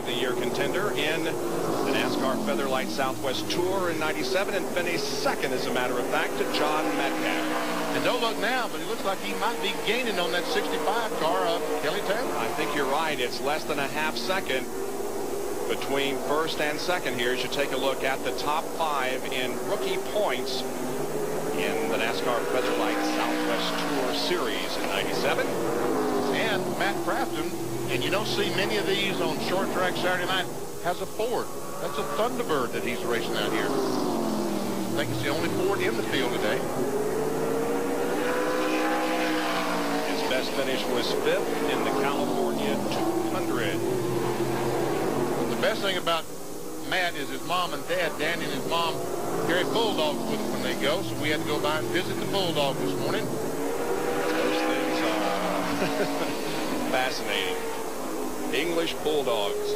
of the Year contender in the NASCAR Featherlight Southwest Tour in '97 and finished second, as a matter of fact, to John Metcalf. And don't look now, but it looks like he might be gaining on that 65 car of Kelly Taylor. I think you're right. It's less than a half second between first and second here as you take a look at the top 5 in rookie points in the NASCAR Featherlight Southwest Tour Series in '97. And Matt Crafton, and you don't see many of these on short track Saturday night, has a Ford. That's a Thunderbird that he's racing out here. I think it's the only Ford in the field today. His best finish was 5th in the California 200. The best thing about Matt is his mom and dad, Danny and his mom, carry bulldogs with them when they go, so we had to go by and visit the bulldog this morning. Those things are fascinating. English bulldogs,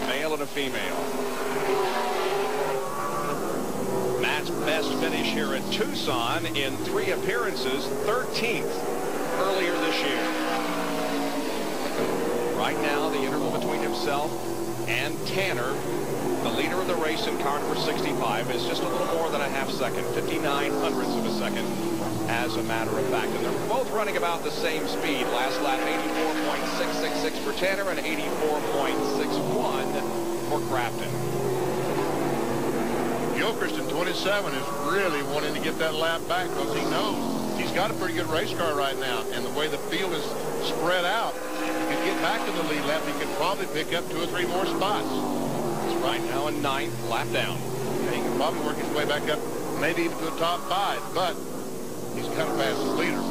male and a female. Matt's best finish here at Tucson in 3 appearances, 13th earlier this year. Right now, the interval between himself and Tanner, the leader of the race in car number 65, is just a little more than a half second, 59 hundredths of a second, as a matter of fact. And they're both running about the same speed. Last lap, 84.666 for Tanner and 84.61 for Crafton. Gilchrist in 27 is really wanting to get that lap back because he knows he's got a pretty good race car right now. And the way the field is spread out, if he could get back to the lead lap, he could probably pick up 2 or 3 more spots. He's right now in 9th, lap down. Yeah, he can probably work his way back up, maybe even to the top 5, but he's kind of fast as leader.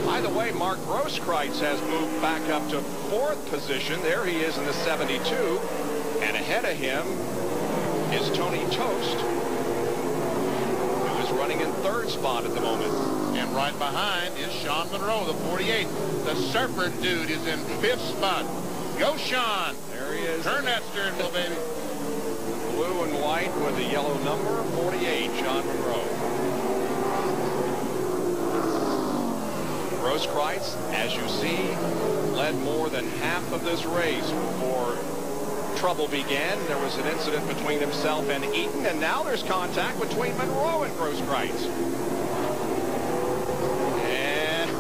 By the way, Mark Grosskreutz has moved back up to 4th position. There he is in the 72. And ahead of him is Tony Toast, who is running in 3rd spot at the moment. And right behind is Sean Monroe, the 48. The Surfer dude is in 5th spot. Go, Sean. There he is. Turn that steering wheel, baby. Blue and white with the yellow number, 48, Sean Monroe. Grosskreutz, as you see, led more than half of this race before trouble began. There was an incident between himself and Eaton, and now there's contact between Monroe and Grosskreutz. And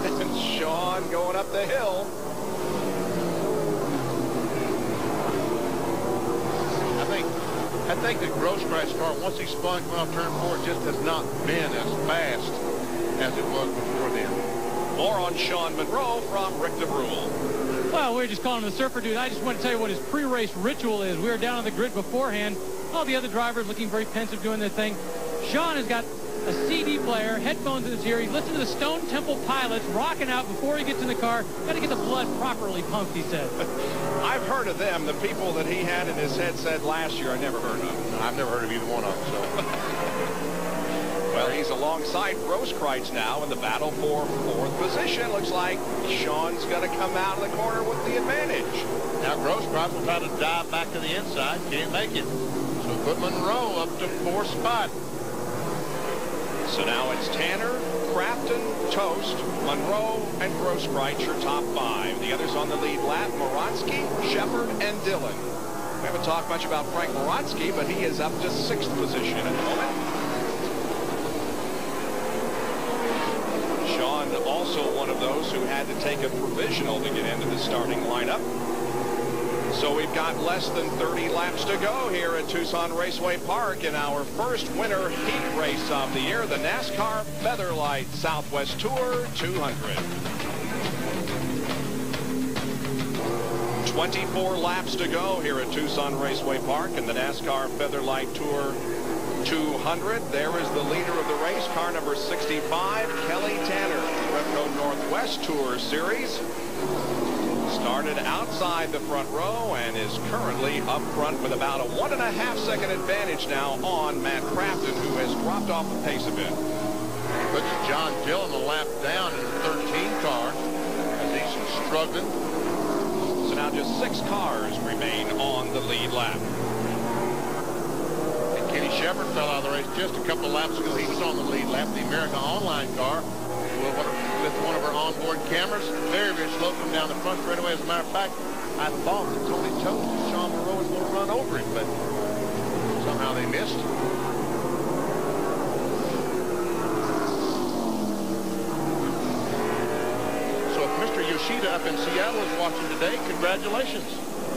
Sean going up the hill. I think the Grosskreutz car, once he spun coming off turn 4, just has not been as fast as it was before then. More on Sean Monroe from Rick DeBrule. Well, we're just calling him the Surfer dude. I just want to tell you what his pre-race ritual is. We were down on the grid beforehand. All the other drivers looking very pensive doing their thing. Sean has got a CD player, headphones in his ear. He listened to the Stone Temple Pilots rocking out before he gets in the car. Got to get the blood properly pumped, he said. I've heard of them. The people that he had in his headset last year, I never heard of. I've never heard of either one of them. So. Well, he's alongside Grosskreutz now in the battle for 4th position. Looks like Sean's going to come out of the corner with the advantage. Now Grosskreutz will try to dive back to the inside. Can't make it. So put Monroe up to 4th spot. So now it's Tanner, Crafton, Toast, Monroe, and Grosskreutz, your top 5. The others on the lead lap, Moransky, Shepard, and Dillon. We haven't talked much about Frank Moransky, but he is up to 6th position at the moment. Sean, also one of those who had to take a provisional to get into the starting lineup. So we've got less than 30 laps to go here at Tucson Raceway Park in our first winter heat race of the year, the NASCAR Featherlight Southwest Tour 200. 24 laps to go here at Tucson Raceway Park in the NASCAR Featherlight Tour 200. There is the leader of the race, car number 65, Kelly Tanner, Repco Northwest Tour Series. Started outside the front row and is currently up front with about a 1.5 second advantage now on Matt Crafton, who has dropped off the pace a bit. Puts John Dillon a lap down in the 13 car as he's struggling. So now just 6 cars remain on the lead lap. And Kenny Shepard fell out of the race just a couple of laps ago. He was on the lead lap. The America Online car with one of our onboard cameras. Very, very slow come down the front straightaway. As a matter of fact, I thought that Tony Toast and Sean Monroe was going to run over him, but somehow they missed. So if Mr. Yoshida up in Seattle is watching today, congratulations.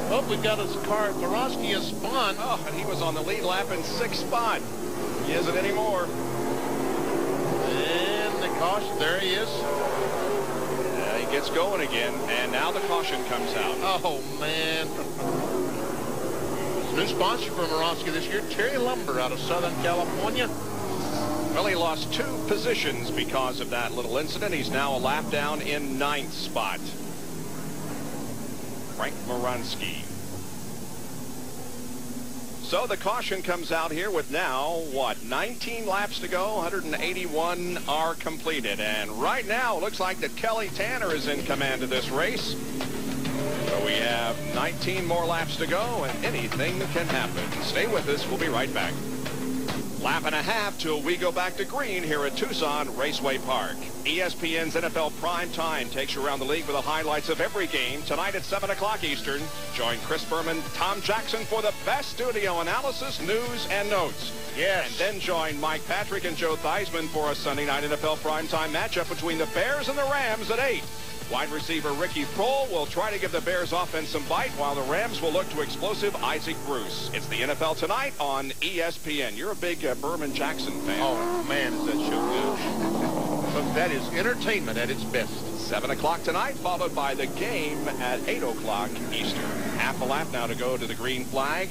Oh, we've got his car. Tarosky has spun. Oh, and he was on the lead lap in 6th spot. He isn't anymore. And the caution, there he is. He gets going again, and now the caution comes out. Oh, man. New sponsor for Moronsky this year, Terry Lumber out of Southern California. Well, he lost 2 positions because of that little incident. He's now a lap down in 9th spot. Frank Moronsky. So the caution comes out here with now, 19 laps to go, 181 are completed. And right now, it looks like that Kelly Tanner is in command of this race. So we have 19 more laps to go, and anything can happen. Stay with us. We'll be right back. Lap and a half till we go back to green here at Tucson Raceway Park. ESPN's NFL Prime Time takes you around the league with the highlights of every game. Tonight at 7 o'clock Eastern, join Chris Berman, Tom Jackson for the best studio analysis, news, and notes. Yes. And then join Mike Patrick and Joe Theismann for a Sunday night NFL Prime Time matchup between the Bears and the Rams at 8. Wide receiver Ricky Prohl will try to give the Bears offense some bite, while the Rams will look to explosive Isaac Bruce. It's the NFL Tonight on ESPN. You're a big Berman Jackson fan. Oh, man, is that show good. Look, that is entertainment at its best. 7 o'clock tonight, followed by the game at 8 o'clock Eastern. Half a lap now to go to the green flag.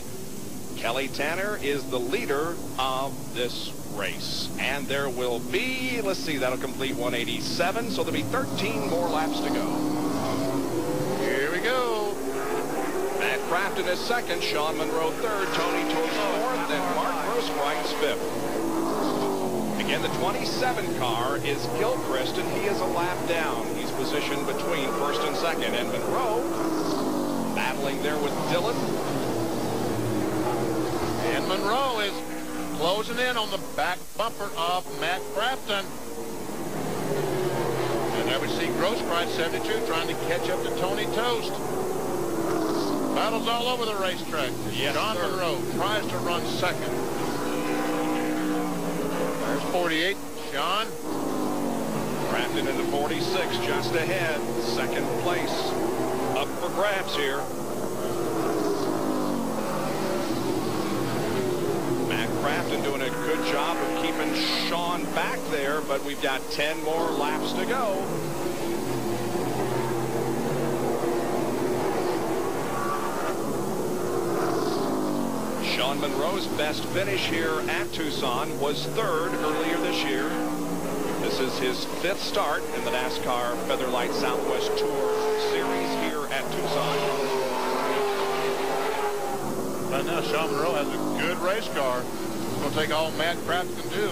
Kelly Tanner is the leader of this race. And there will be, let's see, that'll complete 187, so there'll be 13 more laps to go. Here we go. Matt Crafton is second, Sean Monroe third, Tony Tost fourth, and Mark Grosskreutz fifth. Again, the 27 car is Gilchrist, and he is a lap down. He's positioned between first and second, and Monroe battling there with Dillon. And Monroe is closing in on the back bumper of Matt Crafton. And there we see Grosskreutz, 72, trying to catch up to Tony Tost. Battles all over the racetrack. Yes, John sir. Monroe tries to run second. There's 48, Sean. Crafton into 46, just ahead. Second place up for grabs here. Crafton doing a good job of keeping Sean back there, but we've got 10 more laps to go. Sean Monroe's best finish here at Tucson was third earlier this year. This is his 5th start in the NASCAR Featherlight Southwest Tour Series here at Tucson. Right now, Sean Monroe has a good race car. It's going to take all Matt Crafton can do.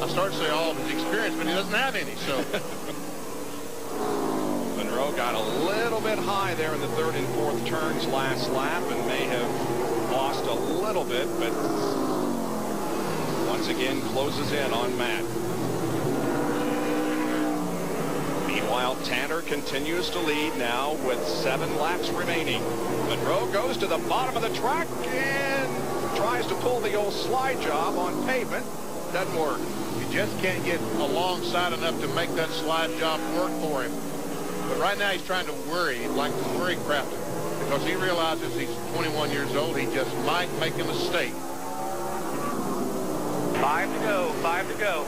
I start to say all of his experience, but he doesn't have any. So Monroe got a little bit high there in the 3rd and 4th turns last lap and may have lost a little bit, but once again closes in on Matt. Meanwhile, Tanner continues to lead now with 7 laps remaining. Monroe goes to the bottom of the track and tries to pull the old slide job on pavement. Doesn't work. you just can't get alongside enough to make that slide job work for him. But right now he's trying to worry. He'd like to worry Crafton because he realizes he's 21 years old. He just might make a mistake. 5 to go. 5 to go.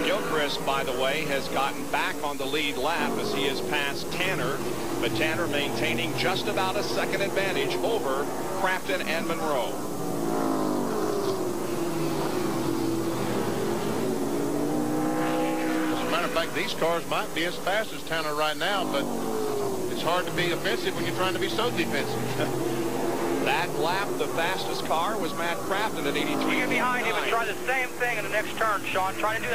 Gilchrist, by the way, has gotten back on the lead lap as he has passed Tanner, but Tanner maintaining just about a second advantage over Crafton and Monroe. As a matter of fact, these cars might be as fast as Tanner right now, but it's hard to be offensive when you're trying to be so defensive. That lap, the fastest car was Matt Crafton at 83. You get behind him and try the same thing in the next turn, Sean. Try to do